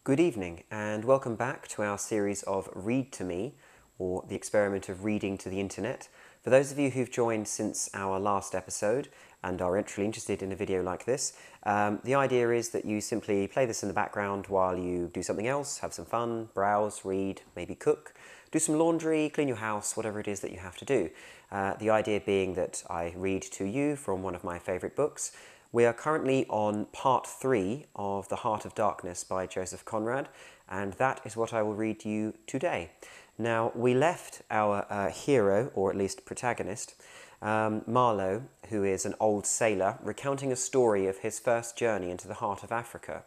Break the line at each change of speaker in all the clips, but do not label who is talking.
Good evening and welcome back to our series of Read to Me, or the experiment of reading to the internet. For those of you who've joined since our last episode and are actually interested in a video like this, the idea is that you simply play this in the background while you do something else, have some fun, browse, read, maybe cook, do some laundry, clean your house, whatever it is that you have to do. The idea being that I read to you from one of my favourite books. We are currently on part 3 of The Heart of Darkness by Joseph Conrad, and that is what I will read to you today. Now, we left our hero, or at least protagonist, Marlowe, who is an old sailor, recounting a story of his first journey into the heart of Africa.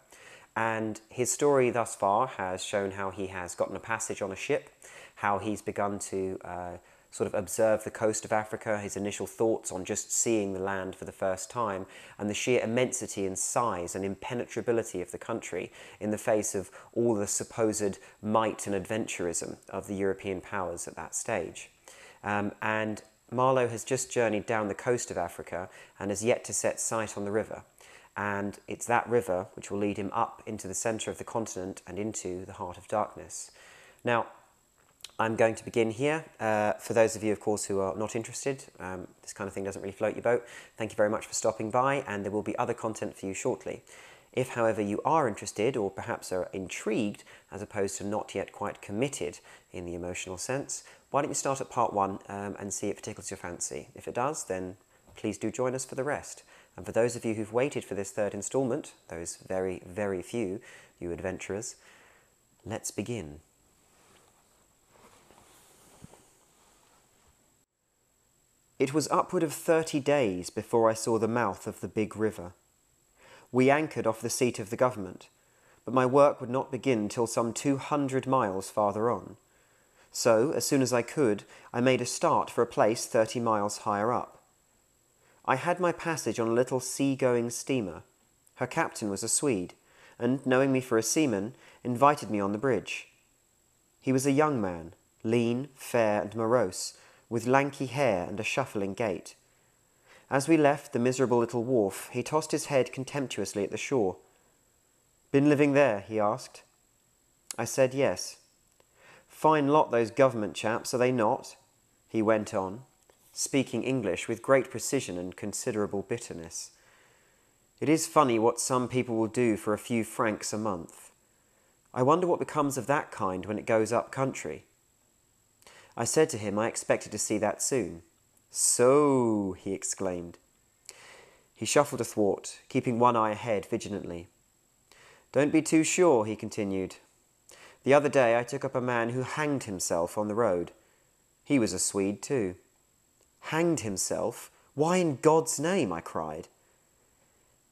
And his story thus far has shown how he has gotten a passage on a ship, how he's begun to sort of observe the coast of Africa, his initial thoughts on just seeing the land for the first time, and the sheer immensity and size and impenetrability of the country in the face of all the supposed might and adventurism of the European powers at that stage. And Marlowe has just journeyed down the coast of Africa and has yet to set sight on the river. And it's that river which will lead him up into the centre of the continent and into the heart of darkness. Now, I'm going to begin here. For those of you, of course, who are not interested, this kind of thing doesn't really float your boat, thank you very much for stopping by, and there will be other content for you shortly. If, however, you are interested, or perhaps are intrigued, as opposed to not yet quite committed in the emotional sense, why don't you start at part 1 and see if it tickles your fancy. If it does, then please do join us for the rest. And for those of you who've waited for this third instalment, those very, very few, you adventurers, let's begin. It was upward of 30 days before I saw the mouth of the big river. We anchored off the seat of the government, but my work would not begin till some 200 miles farther on. So, as soon as I could, I made a start for a place 30 miles higher up. I had my passage on a little sea-going steamer. Her captain was a Swede, and, knowing me for a seaman, invited me on the bridge. He was a young man, lean, fair, and morose, with lanky hair and a shuffling gait. As we left the miserable little wharf, he tossed his head contemptuously at the shore. "Been living there?" he asked. I said yes. "Fine lot those government chaps, are they not?" he went on, speaking English with great precision and considerable bitterness. "It is funny what some people will do for a few francs a month. I wonder what becomes of that kind when it goes up country." I said to him I expected to see that soon. "So," he exclaimed. He shuffled athwart, keeping one eye ahead vigilantly. "Don't be too sure," he continued. "The other day I took up a man who hanged himself on the road. He was a Swede too." "Hanged himself? Why in God's name?" I cried.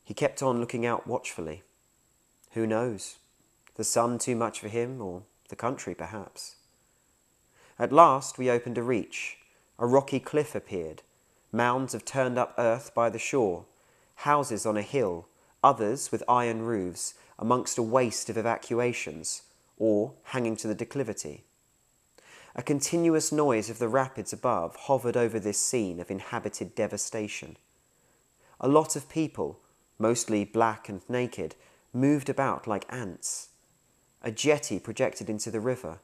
He kept on looking out watchfully. Who knows? The sun too much for him, or the country perhaps. At last we opened a reach. A rocky cliff appeared, mounds of turned-up earth by the shore, houses on a hill, others with iron roofs, amongst a waste of evacuations, or hanging to the declivity. A continuous noise of the rapids above hovered over this scene of inhabited devastation. A lot of people, mostly black and naked, moved about like ants. A jetty projected into the river.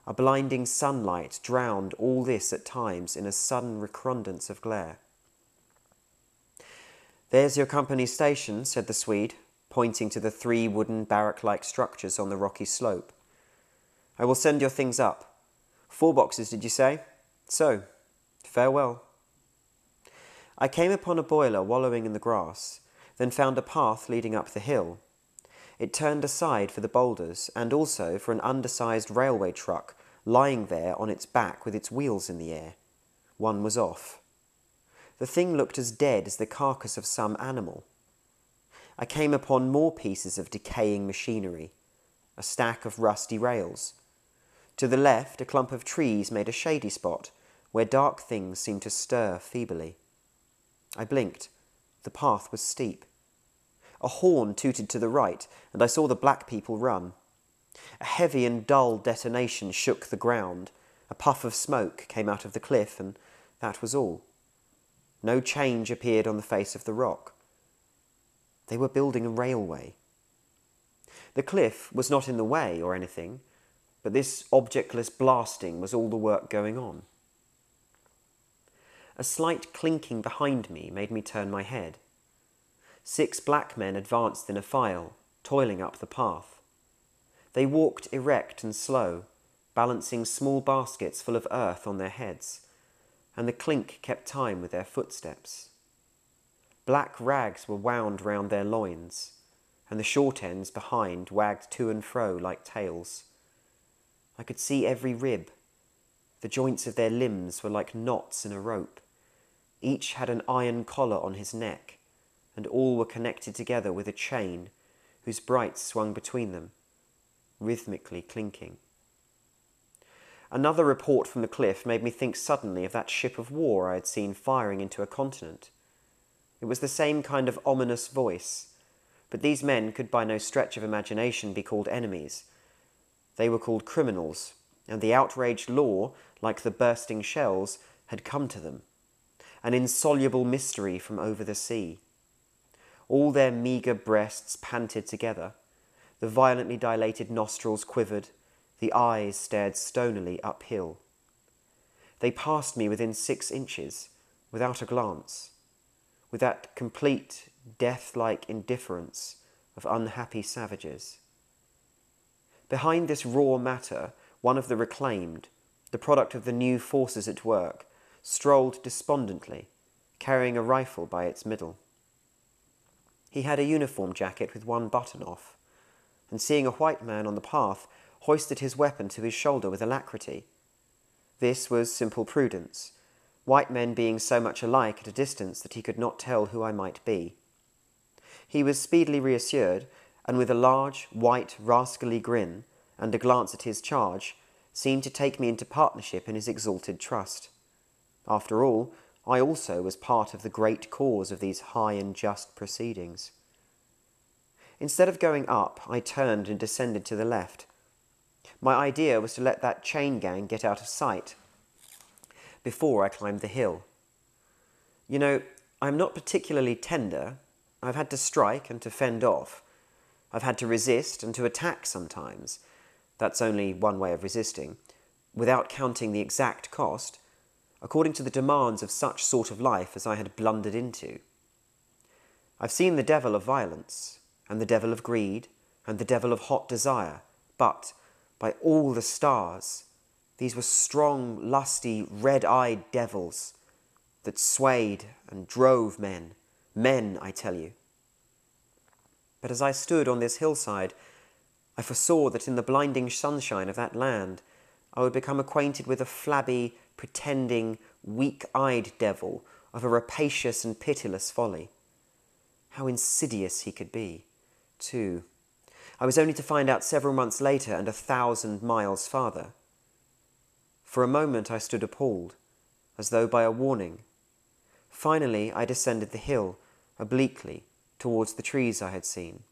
A blinding sunlight drowned all this at times in a sudden recrudescence of glare. "There's your company's station," said the Swede, pointing to the 3 wooden barrack-like structures on the rocky slope. "I will send your things up. 4 boxes, did you say? So, farewell." I came upon a boiler wallowing in the grass, then found a path leading up the hill. It turned aside for the boulders, and also for an undersized railway truck lying there on its back with its wheels in the air. One was off. The thing looked as dead as the carcass of some animal. I came upon more pieces of decaying machinery, a stack of rusty rails. To the left, a clump of trees made a shady spot, where dark things seemed to stir feebly. I blinked. The path was steep. A horn tooted to the right, and I saw the black people run. A heavy and dull detonation shook the ground. A puff of smoke came out of the cliff, and that was all. No change appeared on the face of the rock. They were building a railway. The cliff was not in the way or anything, but this objectless blasting was all the work going on. A slight clinking behind me made me turn my head. 6 black men advanced in a file, toiling up the path. They walked erect and slow, balancing small baskets full of earth on their heads, and the clink kept time with their footsteps. Black rags were wound round their loins, and the short ends behind wagged to and fro like tails. I could see every rib. The joints of their limbs were like knots in a rope. Each had an iron collar on his neck, and all were connected together with a chain whose brights swung between them, rhythmically clinking. Another report from the cliff made me think suddenly of that ship of war I had seen firing into a continent. It was the same kind of ominous voice, but these men could by no stretch of imagination be called enemies. They were called criminals, and the outraged law, like the bursting shells, had come to them, an insoluble mystery from over the sea. All their meagre breasts panted together, the violently dilated nostrils quivered, the eyes stared stonily uphill. They passed me within 6 inches, without a glance, with that complete, death-like indifference of unhappy savages. Behind this raw matter, one of the reclaimed, the product of the new forces at work, strolled despondently, carrying a rifle by its middle. He had a uniform jacket with one button off, and seeing a white man on the path, hoisted his weapon to his shoulder with alacrity. This was simple prudence, white men being so much alike at a distance that he could not tell who I might be. He was speedily reassured, and with a large, white, rascally grin, and a glance at his charge, seemed to take me into partnership in his exalted trust. After all, I also was part of the great cause of these high and just proceedings. Instead of going up, I turned and descended to the left. My idea was to let that chain gang get out of sight before I climbed the hill. You know, I'm not particularly tender. I've had to strike and to fend off. I've had to resist and to attack sometimes. That's only one way of resisting, without counting the exact cost, according to the demands of such sort of life as I had blundered into. I've seen the devil of violence, and the devil of greed, and the devil of hot desire, but, by all the stars, these were strong, lusty, red-eyed devils that swayed and drove men, I tell you. But as I stood on this hillside, I foresaw that in the blinding sunshine of that land, I would become acquainted with a flabby, pretending, weak-eyed devil of a rapacious and pitiless folly. How insidious he could be, too. I was only to find out several months later and 1,000 miles farther. For a moment I stood appalled, as though by a warning. Finally I descended the hill, obliquely, towards the trees I had seen.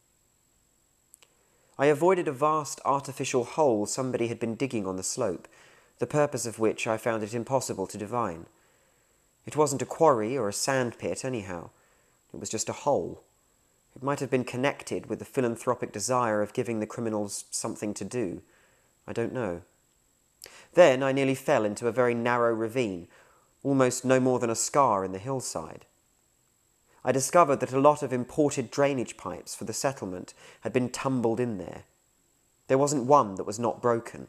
I avoided a vast artificial hole somebody had been digging on the slope, the purpose of which I found it impossible to divine. It wasn't a quarry or a sand pit, anyhow. It was just a hole. It might have been connected with the philanthropic desire of giving the criminals something to do. I don't know. Then I nearly fell into a very narrow ravine, almost no more than a scar in the hillside. I discovered that a lot of imported drainage pipes for the settlement had been tumbled in there. There wasn't one that was not broken.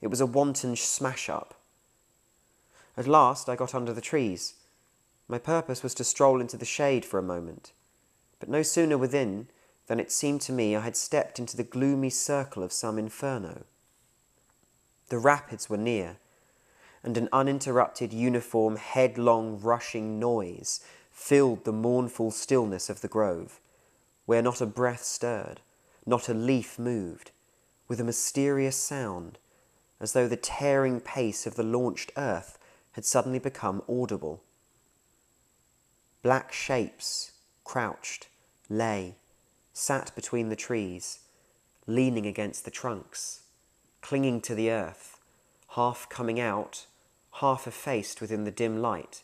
It was a wanton smash-up. At last I got under the trees. My purpose was to stroll into the shade for a moment, but no sooner within than it seemed to me I had stepped into the gloomy circle of some inferno. The rapids were near, and an uninterrupted, uniform, headlong, rushing noise filled the mournful stillness of the grove, where not a breath stirred, not a leaf moved, with a mysterious sound, as though the tearing pace of the launched earth had suddenly become audible. Black shapes crouched, lay, sat between the trees, leaning against the trunks, clinging to the earth, half coming out, half effaced within the dim light,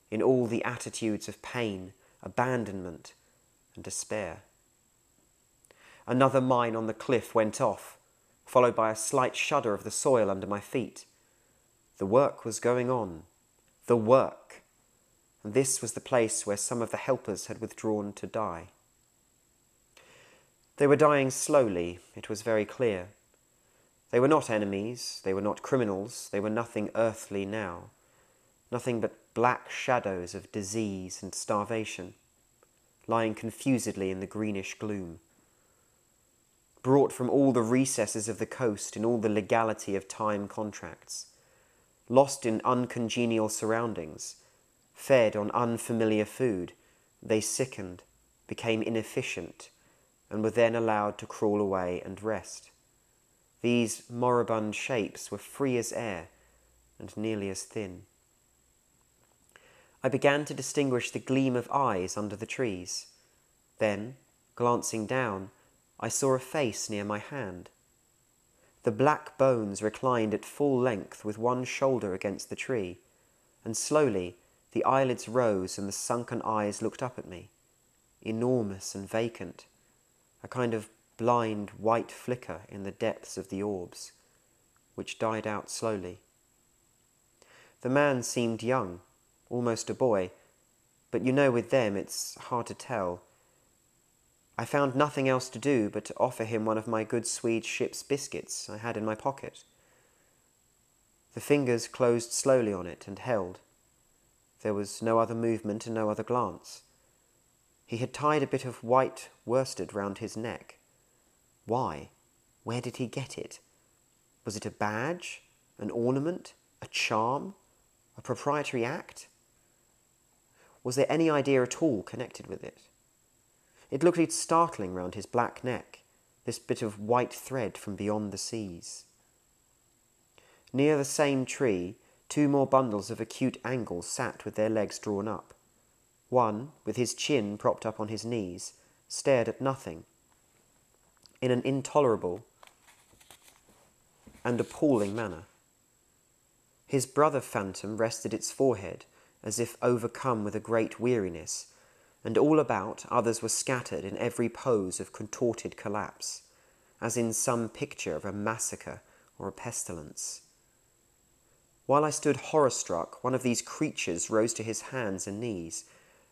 in all the attitudes of pain, abandonment, and despair. Another mine on the cliff went off, followed by a slight shudder of the soil under my feet. The work was going on. The work. And this was the place where some of the helpers had withdrawn to die. They were dying slowly, it was very clear. They were not enemies, they were not criminals, they were nothing earthly now. Nothing but black shadows of disease and starvation, lying confusedly in the greenish gloom. Brought from all the recesses of the coast in all the legality of time contracts. Lost in uncongenial surroundings, fed on unfamiliar food, they sickened, became inefficient, and were then allowed to crawl away and rest. These moribund shapes were free as air and nearly as thin. I began to distinguish the gleam of eyes under the trees. Then, glancing down, I saw a face near my hand. The black bones reclined at full length with one shoulder against the tree, and slowly the eyelids rose and the sunken eyes looked up at me, enormous and vacant, a kind of blind white flicker in the depths of the orbs, which died out slowly. The man seemed young, almost a boy, but you know with them it's hard to tell. I found nothing else to do but to offer him one of my good Swede ship's biscuits I had in my pocket. The fingers closed slowly on it and held. There was no other movement and no other glance. He had tied a bit of white worsted round his neck. Why? Where did he get it? Was it a badge? An ornament? A charm? A proprietary act? Was there any idea at all connected with it? It looked startling round his black neck, this bit of white thread from beyond the seas. Near the same tree, 2 more bundles of acute angle sat with their legs drawn up. One, with his chin propped up on his knees, stared at nothing, in an intolerable and appalling manner. His brother phantom rested its forehead, as if overcome with a great weariness, and all about others were scattered in every pose of contorted collapse, as in some picture of a massacre or a pestilence. While I stood horror-struck, one of these creatures rose to his hands and knees,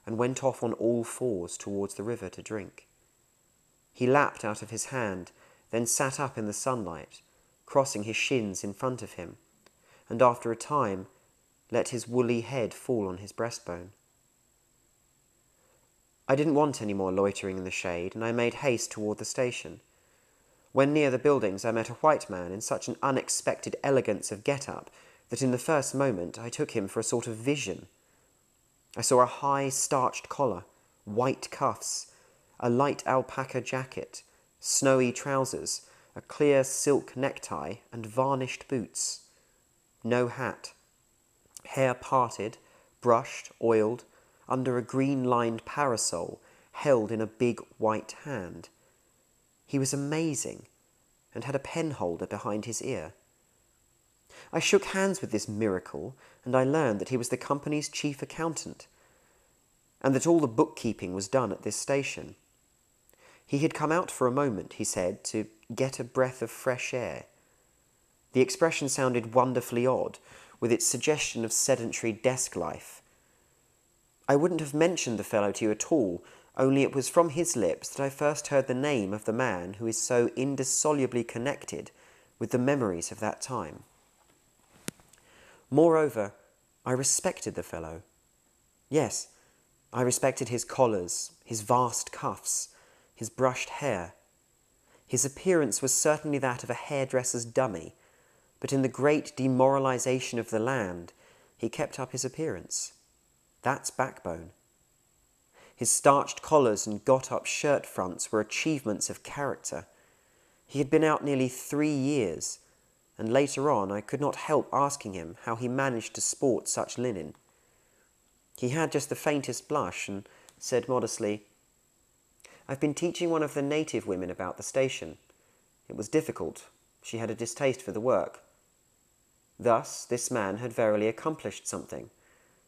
and went off on all fours towards the river to drink. He lapped out of his hand, then sat up in the sunlight, crossing his shins in front of him, and after a time let his woolly head fall on his breastbone. I didn't want any more loitering in the shade, and I made haste toward the station. When near the buildings I met a white man in such an unexpected elegance of get-up that in the first moment I took him for a sort of vision. I saw a high starched collar, white cuffs, a light alpaca jacket, snowy trousers, a clear silk necktie, and varnished boots. No hat. Hair parted, brushed, oiled, under a green-lined parasol held in a big white hand. He was amazing, and had a penholder behind his ear. I shook hands with this miracle, and I learned that he was the company's chief accountant, and that all the bookkeeping was done at this station. He had come out for a moment, he said, to get a breath of fresh air. The expression sounded wonderfully odd, with its suggestion of sedentary desk life. I wouldn't have mentioned the fellow to you at all, only it was from his lips that I first heard the name of the man who is so indissolubly connected with the memories of that time. Moreover, I respected the fellow. Yes, I respected his collars, his vast cuffs, his brushed hair. His appearance was certainly that of a hairdresser's dummy, but in the great demoralization of the land, he kept up his appearance. That's backbone. His starched collars and got-up shirt fronts were achievements of character. He had been out nearly 3 years, and later on I could not help asking him how he managed to sport such linen. He had just the faintest blush and said modestly, "I've been teaching one of the native women about the station. It was difficult. She had a distaste for the work." Thus, this man had verily accomplished something,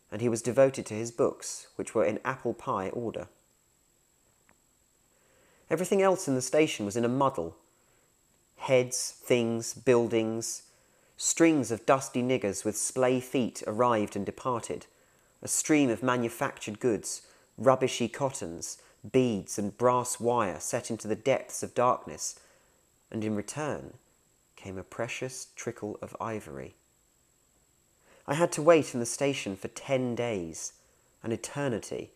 and he was devoted to his books, which were in apple pie order. Everything else in the station was in a muddle. Heads, things, buildings, strings of dusty niggers with splay feet arrived and departed, a stream of manufactured goods, rubbishy cottons, beads and brass wire set into the depths of darkness, and in return came a precious trickle of ivory. I had to wait in the station for 10 days, an eternity.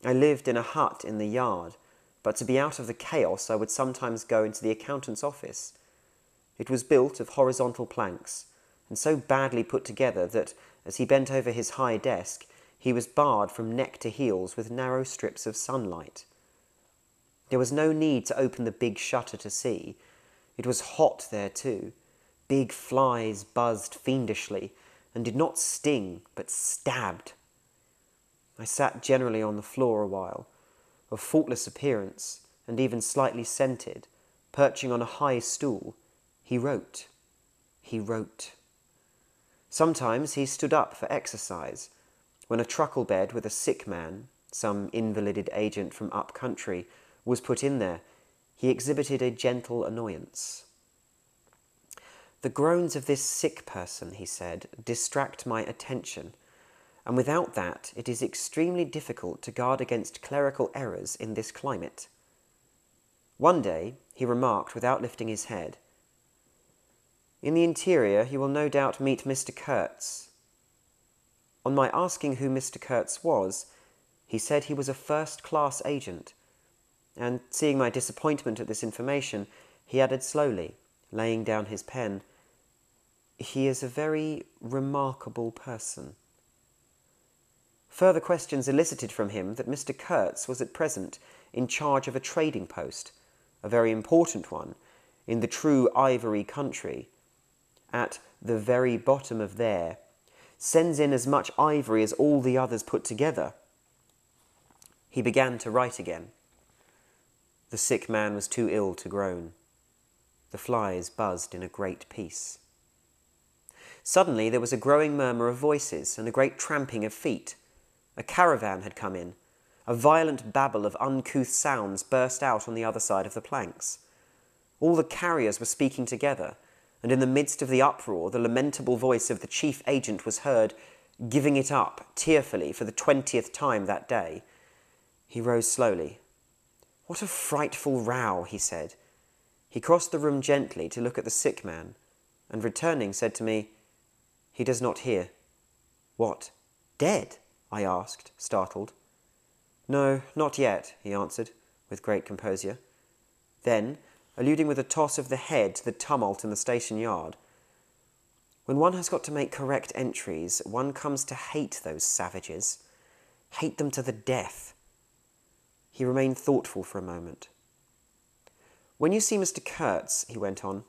I lived in a hut in the yard, but to be out of the chaos I would sometimes go into the accountant's office. It was built of horizontal planks, and so badly put together that, as he bent over his high desk, he was barred from neck to heels with narrow strips of sunlight. There was no need to open the big shutter to see. It was hot there too. Big flies buzzed fiendishly, and did not sting, but stabbed. I sat generally on the floor a while, of faultless appearance, and even slightly scented, perching on a high stool. He wrote. He wrote. Sometimes he stood up for exercise. When a truckle bed with a sick man, some invalided agent from up country, was put in there, he exhibited a gentle annoyance. The groans of this sick person, he said, distract my attention, and without that it is extremely difficult to guard against clerical errors in this climate. One day he remarked without lifting his head, "In the interior you will no doubt meet Mr. Kurtz." On my asking who Mr. Kurtz was, he said he was a first-class agent, and seeing my disappointment at this information, he added slowly, laying down his pen, "He is a very remarkable person." Further questions elicited from him that Mr. Kurtz was at present in charge of a trading post, a very important one, in the true ivory country. At the very bottom of there, sends in as much ivory as all the others put together. He began to write again. The sick man was too ill to groan. The flies buzzed in a great peace. Suddenly there was a growing murmur of voices and a great tramping of feet. A caravan had come in. A violent babble of uncouth sounds burst out on the other side of the planks. All the carriers were speaking together, and in the midst of the uproar the lamentable voice of the chief agent was heard, giving it up tearfully for the 20th time that day. He rose slowly. "What a frightful row," he said. He crossed the room gently to look at the sick man, and returning said to me, "He does not hear." "What, dead?" I asked, startled. "No, not yet," he answered, with great composure. Then, alluding with a toss of the head to the tumult in the station yard, "When one has got to make correct entries, one comes to hate those savages. Hate them to the death." He remained thoughtful for a moment. "When you see Mr. Kurtz," he went on,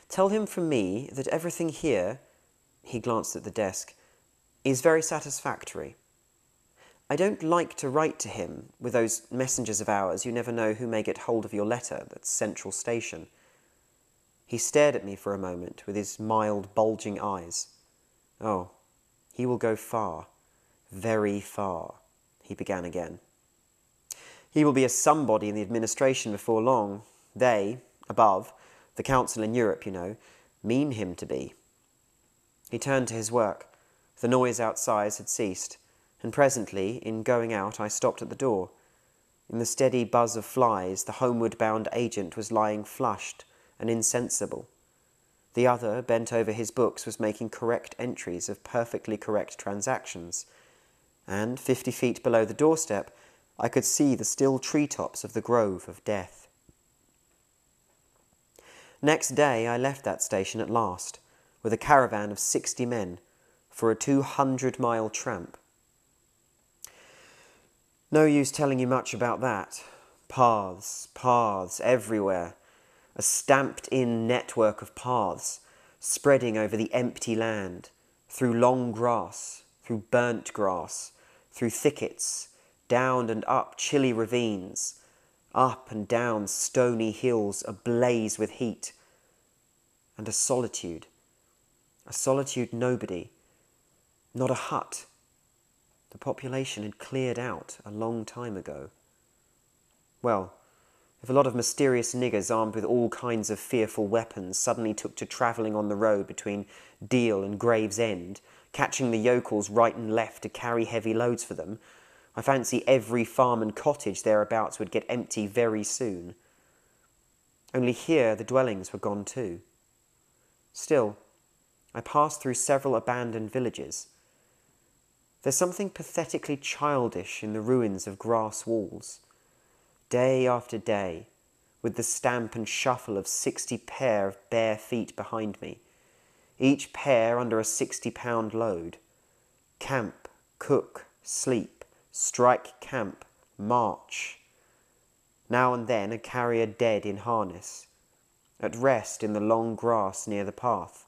"tell him from me that everything here," he glanced at the desk, "is very satisfactory. I don't like to write to him with those messengers of ours. You never know who may get hold of your letter, that's Central Station." He stared at me for a moment with his mild, bulging eyes. "Oh, he will go far, very far," he began again. "He will be a somebody in the administration before long. They, above, the Council in Europe, you know, mean him to be." He turned to his work. The noise outside had ceased, and presently, in going out, I stopped at the door. In the steady buzz of flies, the homeward-bound agent was lying flushed and insensible. The other, bent over his books, was making correct entries of perfectly correct transactions, and 50 feet below the doorstep, I could see the still treetops of the grove of death. Next day I left that station at last, with a caravan of 60 men, for a 200-mile tramp. No use telling you much about that. Paths, paths everywhere. A stamped-in network of paths, spreading over the empty land, through long grass, through burnt grass, through thickets, down and up chilly ravines, up and down stony hills ablaze with heat, and a solitude nobody, not a hut. The population had cleared out a long time ago. Well, if a lot of mysterious niggers armed with all kinds of fearful weapons suddenly took to travelling on the road between Deal and Gravesend, catching the yokels right and left to carry heavy loads for them, I fancy every farm and cottage thereabouts would get empty very soon. Only here the dwellings were gone too. Still, I passed through several abandoned villages. There's something pathetically childish in the ruins of grass walls. Day after day, with the stamp and shuffle of 60 pair of bare feet behind me, each pair under a 60-pound load. Camp, cook, sleep, strike camp, march. Now and then a carrier dead in harness, at rest in the long grass near the path,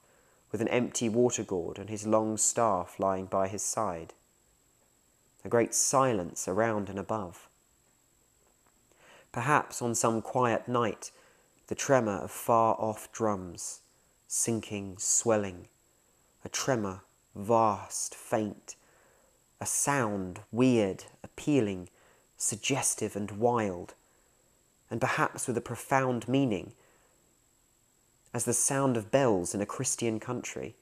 with an empty water gourd and his long staff lying by his side. A great silence around and above. Perhaps on some quiet night, the tremor of far-off drums, sinking, swelling, a tremor, vast, faint, a sound, weird, appealing, suggestive and wild, and perhaps with a profound meaning, as the sound of bells in a Christian country.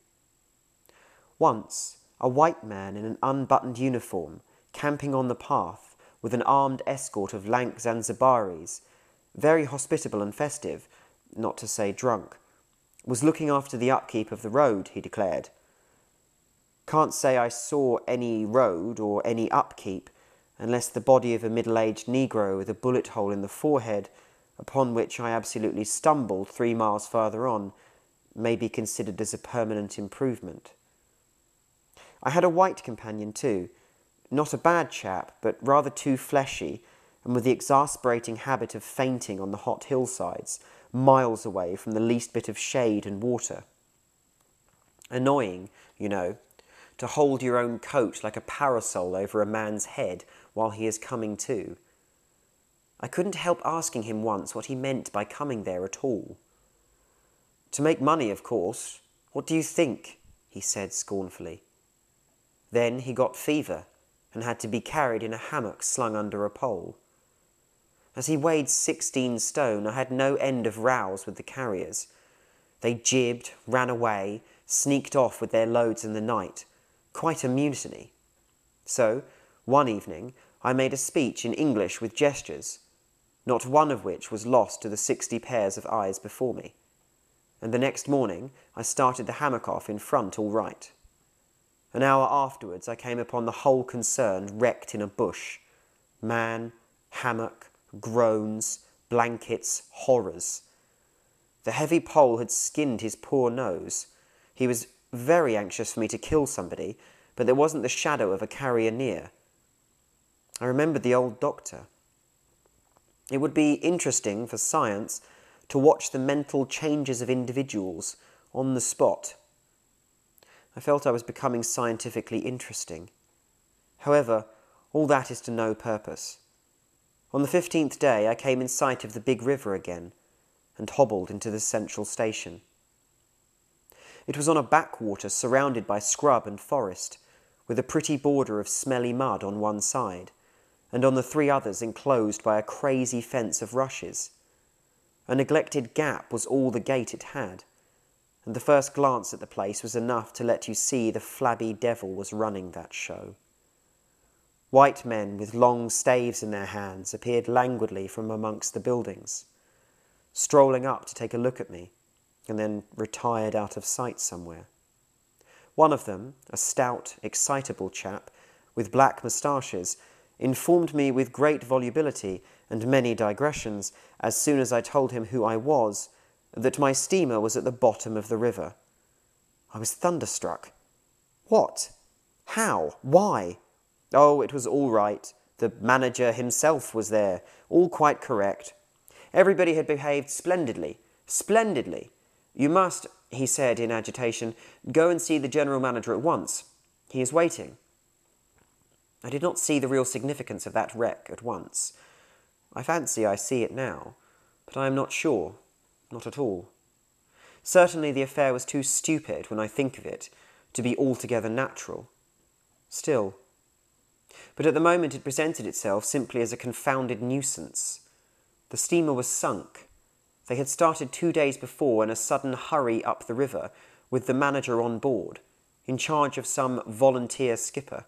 Once, a white man in an unbuttoned uniform, camping on the path, with an armed escort of lank Zanzibaris, very hospitable and festive, not to say drunk, was looking after the upkeep of the road, he declared. Can't say I saw any road or any upkeep, unless the body of a middle-aged Negro with a bullet hole in the forehead, upon which I absolutely stumbled 3 miles farther on, may be considered as a permanent improvement. I had a white companion too, not a bad chap, but rather too fleshy, and with the exasperating habit of fainting on the hot hillsides, miles away from the least bit of shade and water. Annoying, you know, to hold your own coat like a parasol over a man's head while he is coming to. I couldn't help asking him once what he meant by coming there at all. To make money, of course. What do you think? He said scornfully. Then he got fever and had to be carried in a hammock slung under a pole. As he weighed 16 stone, I had no end of rows with the carriers. They jibbed, ran away, sneaked off with their loads in the night. Quite a mutiny. So, one evening, I made a speech in English with gestures, not one of which was lost to the 60 pairs of eyes before me. And the next morning, I started the hammock off in front all right. An hour afterwards, I came upon the whole concern wrecked in a bush. Man, hammock, groans, blankets, horrors. The heavy pole had skinned his poor nose. He was very anxious for me to kill somebody, but there wasn't the shadow of a carrier near. I remembered the old doctor. It would be interesting for science to watch the mental changes of individuals on the spot. I felt I was becoming scientifically interesting. However, all that is to no purpose. On the 15th day, I came in sight of the big river again, and hobbled into the central station. It was on a backwater surrounded by scrub and forest, with a pretty border of smelly mud on one side, and on the 3 others enclosed by a crazy fence of rushes. A neglected gap was all the gate it had, and the first glance at the place was enough to let you see the flabby devil was running that show. White men with long staves in their hands appeared languidly from amongst the buildings, strolling up to take a look at me, and then retired out of sight somewhere. One of them, a stout, excitable chap, with black moustaches, informed me with great volubility and many digressions, as soon as I told him who I was, that my steamer was at the bottom of the river. I was thunderstruck. What? How? Why? Oh, it was all right. The manager himself was there. All quite correct. Everybody had behaved splendidly. Splendidly. You must, he said in agitation, go and see the general manager at once. He is waiting. I did not see the real significance of that wreck at once. I fancy I see it now, but I am not sure. Not at all. Certainly the affair was too stupid, when I think of it, to be altogether natural. Still. But at the moment it presented itself simply as a confounded nuisance. The steamer was sunk. They had started 2 days before in a sudden hurry up the river, with the manager on board, in charge of some volunteer skipper.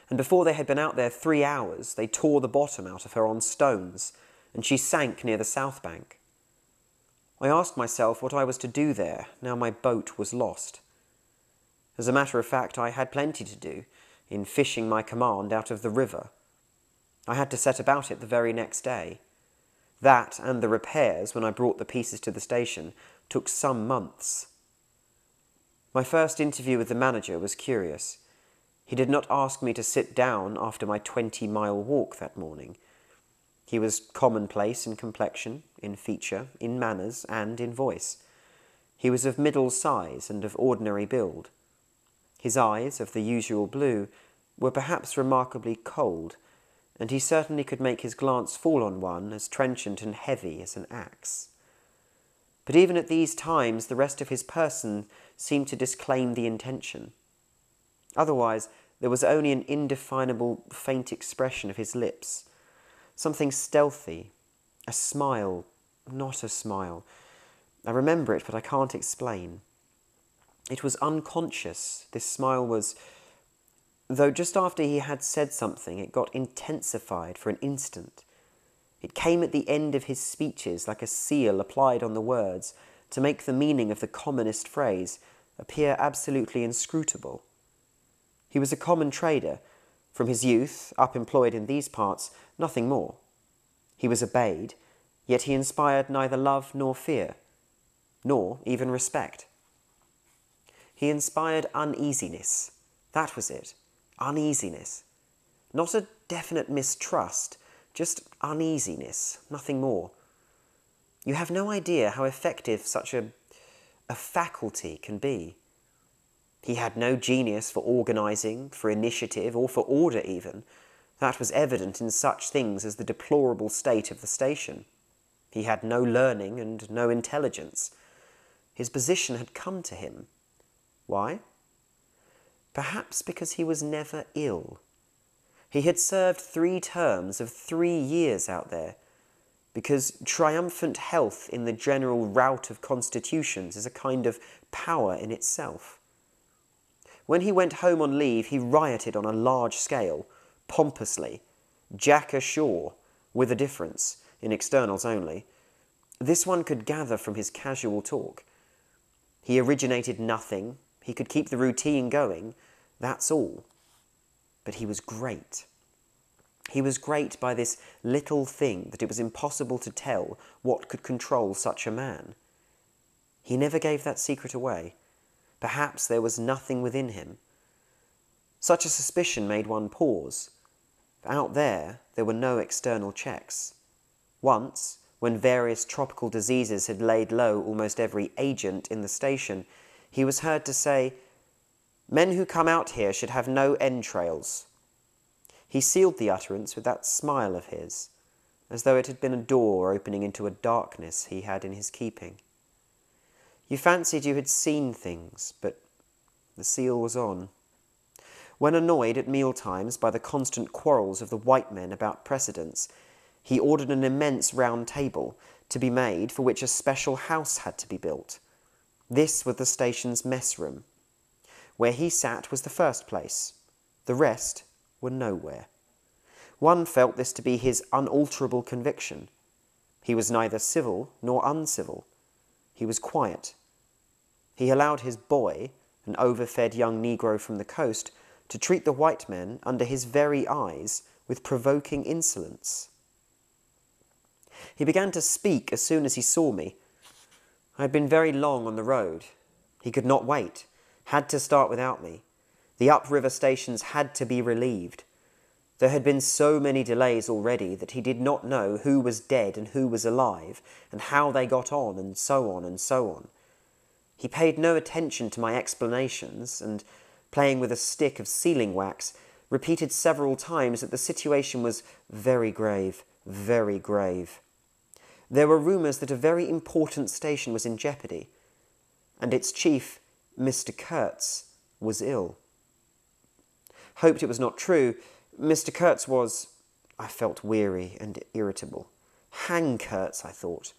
And before they had been out there 3 hours, they tore the bottom out of her on stones, and she sank near the south bank. I asked myself what I was to do there, now my boat was lost. As a matter of fact, I had plenty to do in fishing my command out of the river. I had to set about it the very next day. That and the repairs, when I brought the pieces to the station, took some months. My first interview with the manager was curious. He did not ask me to sit down after my 20-mile walk that morning. He was commonplace in complexion, in feature, in manners, and in voice. He was of middle size and of ordinary build. His eyes, of the usual blue, were perhaps remarkably cold, and he certainly could make his glance fall on one as trenchant and heavy as an axe. But even at these times the rest of his person seemed to disclaim the intention. Otherwise, there was only an indefinable, faint expression of his lips, something stealthy, a smile, not a smile. I remember it, but I can't explain. It was unconscious. This smile was... Though just after he had said something, it got intensified for an instant. It came at the end of his speeches like a seal applied on the words to make the meaning of the commonest phrase appear absolutely inscrutable. He was a common trader, from his youth, up employed in these parts, nothing more. He was obeyed, yet he inspired neither love nor fear, nor even respect. He inspired uneasiness. That was it. Uneasiness. Not a definite mistrust, just uneasiness, nothing more. You have no idea how effective such a faculty can be. He had no genius for organising, for initiative, or for order even. That was evident in such things as the deplorable state of the station. He had no learning and no intelligence. His position had come to him. Why? Perhaps because he was never ill. He had served 3 terms of 3 years out there, because triumphant health in the general rout of constitutions is a kind of power in itself. When he went home on leave, he rioted on a large scale, pompously, Jack ashore, with a difference, in externals only. This one could gather from his casual talk. He originated nothing, he could keep the routine going, that's all. But he was great. He was great by this little thing that it was impossible to tell what could control such a man. He never gave that secret away. Perhaps there was nothing within him. Such a suspicion made one pause. Out there were no external checks. Once, when various tropical diseases had laid low almost every agent in the station, he was heard to say, "Men who come out here should have no entrails." He sealed the utterance with that smile of his, as though it had been a door opening into a darkness he had in his keeping. You fancied you had seen things, but the seal was on. When annoyed at mealtimes by the constant quarrels of the white men about precedence, he ordered an immense round table to be made for which a special house had to be built. This was the station's mess room. Where he sat was the first place. The rest were nowhere. One felt this to be his unalterable conviction. He was neither civil nor uncivil. He was quiet. He allowed his boy, an overfed young Negro from the coast, to treat the white men under his very eyes with provoking insolence. He began to speak as soon as he saw me. I had been very long on the road. He could not wait, had to start without me. The upriver stations had to be relieved. There had been so many delays already that he did not know who was dead and who was alive, and how they got on, and so on and so on. He paid no attention to my explanations, and, playing with a stick of sealing wax, repeated several times that the situation was very grave, very grave. There were rumours that a very important station was in jeopardy, and its chief, Mr. Kurtz, was ill. Hoped it was not true. Mr. Kurtz was, I felt weary and irritable. Hang Kurtz, I thought.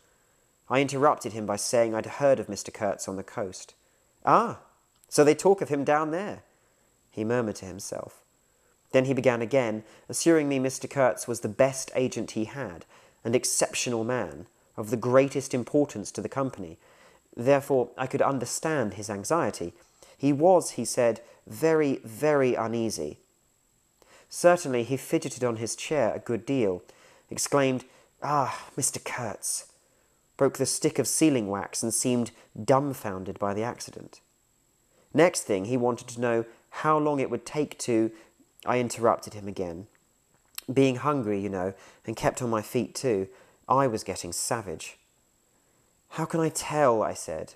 I interrupted him by saying I'd heard of Mr. Kurtz on the coast. Ah, so they talk of him down there, he murmured to himself. Then he began again, assuring me Mr. Kurtz was the best agent he had, an exceptional man, of the greatest importance to the company. Therefore, I could understand his anxiety. He was, he said, very, very uneasy. Certainly he fidgeted on his chair a good deal, exclaimed, "Ah, Mr. Kurtz," broke the stick of sealing wax and seemed dumbfounded by the accident. Next thing he wanted to know how long it would take to... I interrupted him again. Being hungry, you know, and kept on my feet too, I was getting savage. "How can I tell?" I said.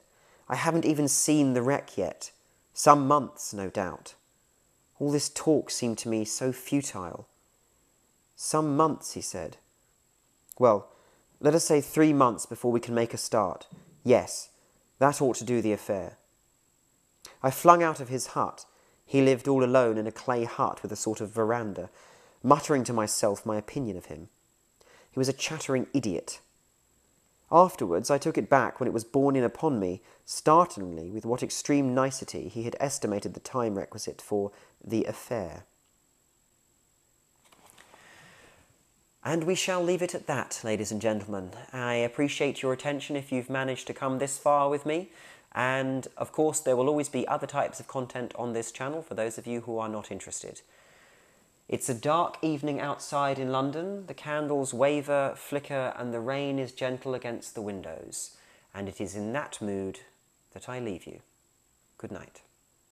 "I haven't even seen the wreck yet. Some months, no doubt. All this talk seemed to me so futile." "Some months," he said. "Well, let us say 3 months before we can make a start. Yes, that ought to do the affair." I flung out of his hut. He lived all alone in a clay hut with a sort of veranda, muttering to myself my opinion of him. He was a chattering idiot. Afterwards I took it back when it was borne in upon me, startlingly, with what extreme nicety he had estimated the time requisite for the affair. And we shall leave it at that, ladies and gentlemen. I appreciate your attention if you've managed to come this far with me. And, of course, there will always be other types of content on this channel for those of you who are not interested. It's a dark evening outside in London. The candles waver, flicker, and the rain is gentle against the windows. And it is in that mood that I leave you. Good night.